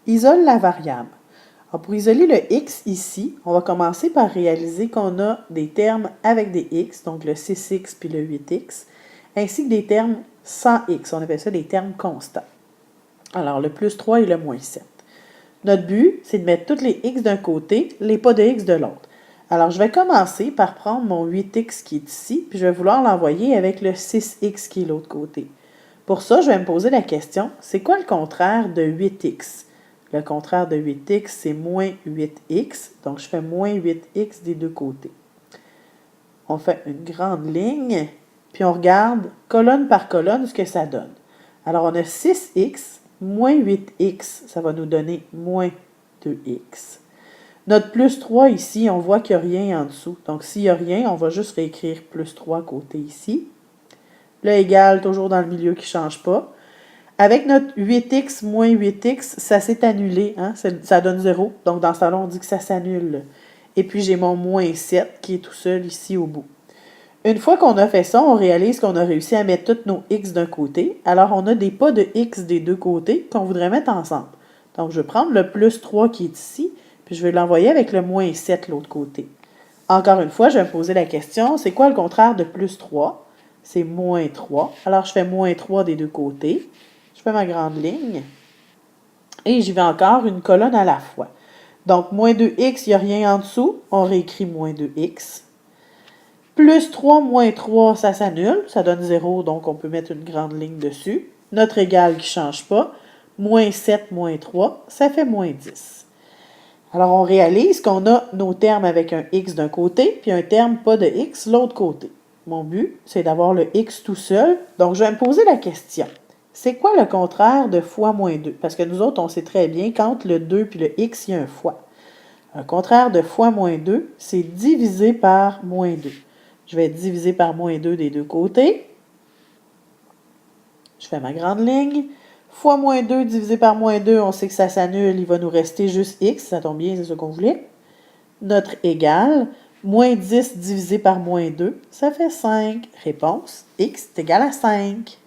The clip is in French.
Isole la variable. Alors, pour isoler le x ici, on va commencer par réaliser qu'on a des termes avec des x, donc le 6x puis le 8x, ainsi que des termes sans x. On appelle ça des termes constants. Alors, le plus 3 et le moins 7. Notre but, c'est de mettre tous les x d'un côté, les pas de x de l'autre. Alors, je vais commencer par prendre mon 8x qui est ici, puis je vais vouloir l'envoyer avec le 6x qui est de l'autre côté. Pour ça, je vais me poser la question, c'est quoi le contraire de 8x? Le contraire de 8x, c'est moins 8x, donc je fais moins 8x des deux côtés. On fait une grande ligne, puis on regarde colonne par colonne ce que ça donne. Alors, on a 6x moins 8x, ça va nous donner moins 2x. Notre plus 3 ici, on voit qu'il n'y a rien en dessous. Donc, s'il n'y a rien, on va juste réécrire plus 3 côté ici. Le égal, toujours dans le milieu qui ne change pas. Avec notre 8x moins 8x, ça s'est annulé. Hein? Ça donne 0. Donc, dans ce cas-là, on dit que ça s'annule. Et puis, j'ai mon moins 7 qui est tout seul ici au bout. Une fois qu'on a fait ça, on réalise qu'on a réussi à mettre tous nos x d'un côté. Alors, on a des pas de x des deux côtés qu'on voudrait mettre ensemble. Donc, je vais prendre le plus 3 qui est ici, puis je vais l'envoyer avec le moins 7 de l'autre côté. Encore une fois, je vais me poser la question, c'est quoi le contraire de plus 3? C'est moins 3. Alors, je fais moins 3 des deux côtés. Je fais ma grande ligne. Et j'y vais encore une colonne à la fois. Donc, moins 2x, il n'y a rien en dessous. On réécrit moins 2x. Plus 3 moins 3, ça s'annule. Ça donne 0, donc on peut mettre une grande ligne dessus. Notre égal qui ne change pas. Moins 7 moins 3, ça fait moins 10. Alors, on réalise qu'on a nos termes avec un x d'un côté, puis un terme pas de x de l'autre côté. Mon but, c'est d'avoir le x tout seul. Donc, je vais me poser la question. C'est quoi le contraire de fois moins 2? Parce que nous autres, on sait très bien qu'entre le 2 et le x, il y a un fois. Un contraire de fois moins 2, c'est divisé par moins 2. Je vais diviser par moins 2 des deux côtés. Je fais ma grande ligne. Fois moins 2 divisé par moins 2, on sait que ça s'annule. Il va nous rester juste x. Ça tombe bien, c'est ce qu'on voulait. Notre égal, moins 10 divisé par moins 2, ça fait 5. Réponse, x est égal à 5.